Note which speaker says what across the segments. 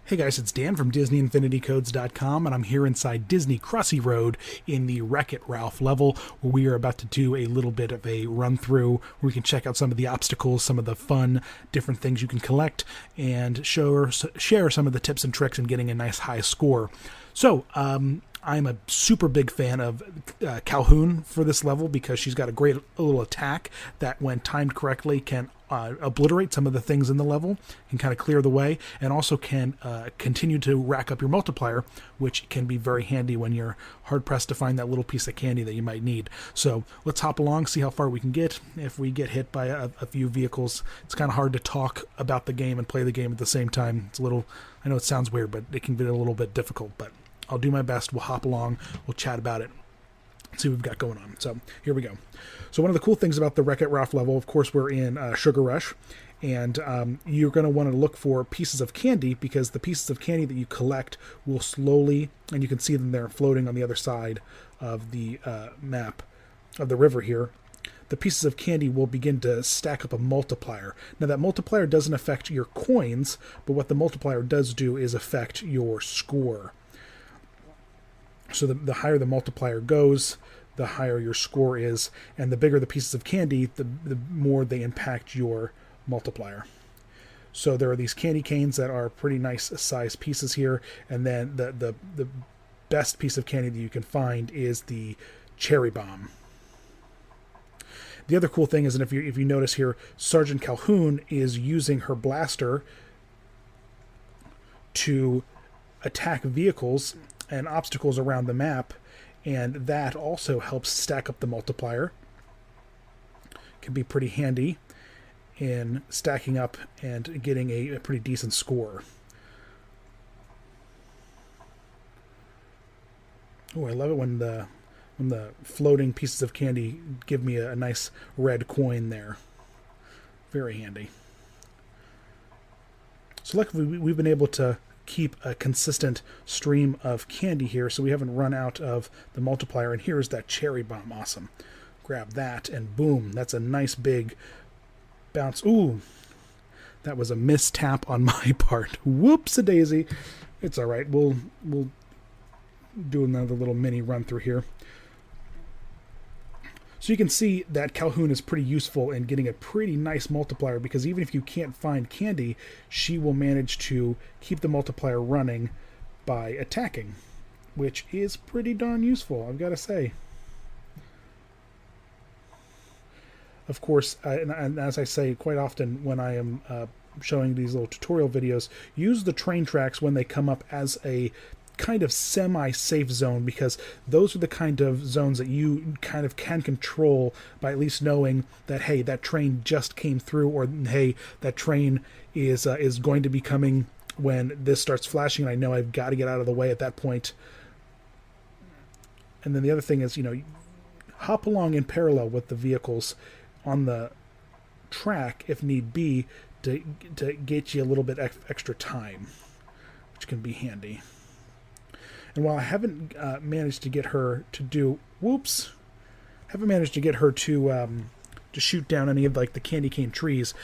Speaker 1: Hey guys, it's Dan from DisneyInfinityCodes.com, and I'm here inside Disney Crossy Road in the Wreck-It Ralph level, where we are about to do a little bit of a run-through where we can check out some of the obstacles, some of the fun, different things you can collect, and share some of the tips and tricks in getting a nice high score. So, I'm a super big fan of Calhoun for this level because she's got a great little attack that, when timed correctly, can obliterate some of the things in the level, can kind of clear the way, and also can continue to rack up your multiplier, which can be very handy when you're hard-pressed to find that little piece of candy that you might need. So let's hop along, see how far we can get. If we get hit by a few vehicles, it's kind of hard to talk about the game and play the game at the same time. It's a little, I know it sounds weird, but it can be a little bit difficult, but I'll do my best. We'll hop along, we'll chat about it, see what we've got going on. So here we go. So one of the cool things about the Wreck-It Ralph level, of course, we're in Sugar Rush, and you're going to want to look for pieces of candy, because the pieces of candy that you collect will slowly, and you can see them there floating on the other side of the map of the river here, the pieces of candy will begin to stack up a multiplier. Now that multiplier doesn't affect your coins, but what the multiplier does do is affect your score. So the higher the multiplier goes, the higher your score is, and the bigger the pieces of candy, the more they impact your multiplier. So there are these candy canes that are pretty nice size pieces here, and then the best piece of candy that you can find is the cherry bomb. The other cool thing is, and if you notice here, Sergeant Calhoun is using her blaster to attack vehicles and obstacles around the map, and that also helps stack up the multiplier. Can be pretty handy in stacking up and getting a pretty decent score. Oh, I love it when the floating pieces of candy give me a nice red coin there. Very handy. So luckily we've been able to keep a consistent stream of candy here, so we haven't run out of the multiplier. And here's that cherry bomb. Awesome. Grab that, and boom, that's a nice big bounce. Ooh, that was a mistap on my part. Whoops-a-daisy. It's all right. We'll do another little mini run through here. So you can see that Calhoun is pretty useful in getting a pretty nice multiplier, because even if you can't find candy, she will manage to keep the multiplier running by attacking, which is pretty darn useful, I've got to say. Of course, and as I say quite often when I am showing these little tutorial videos, use the train tracks when they come up as a kind of semi-safe zone, because those are the kind of zones that you kind of can control by at least knowing that, hey, that train just came through, or hey, that train is going to be coming when this starts flashing, and I know I've got to get out of the way at that point. And then the other thing is, hop along in parallel with the vehicles on the track if need be, to get you a little bit extra time, which can be handy. And while I haven't managed to get her to do, haven't managed to get her to shoot down any of the candy cane trees,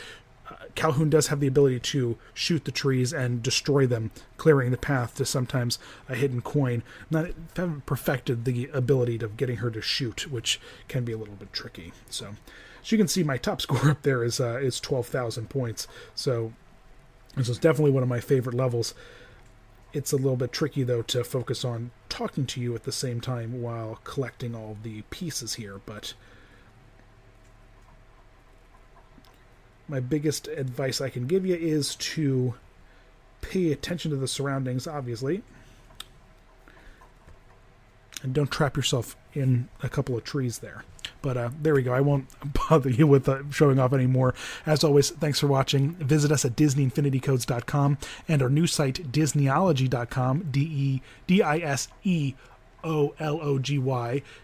Speaker 1: Calhoun does have the ability to shoot the trees and destroy them, clearing the path to sometimes a hidden coin. Haven't perfected the ability of getting her to shoot, which can be a little bit tricky. So, as you can see, my top score up there is 12,000 points. So this is definitely one of my favorite levels. It's a little bit tricky, though, to focus on talking to you at the same time while collecting all the pieces here, but my biggest advice I can give you is to pay attention to the surroundings, obviously, and don't trap yourself in a couple of trees there. But there we go. I won't bother you with showing off anymore. As always, thanks for watching. Visit us at DisneyInfinityCodes.com and our new site, Disneyology.com, DisneyOlogy,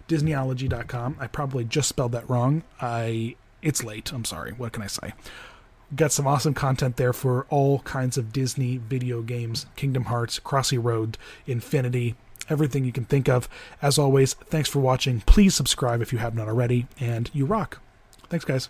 Speaker 1: Disneyology.com. I probably just spelled that wrong. It's late. I'm sorry. What can I say? Got some awesome content there for all kinds of Disney video games, Kingdom Hearts, Crossy Road, Infinity, everything you can think of. As always, thanks for watching. Please subscribe if you have not already, and you rock. Thanks, guys.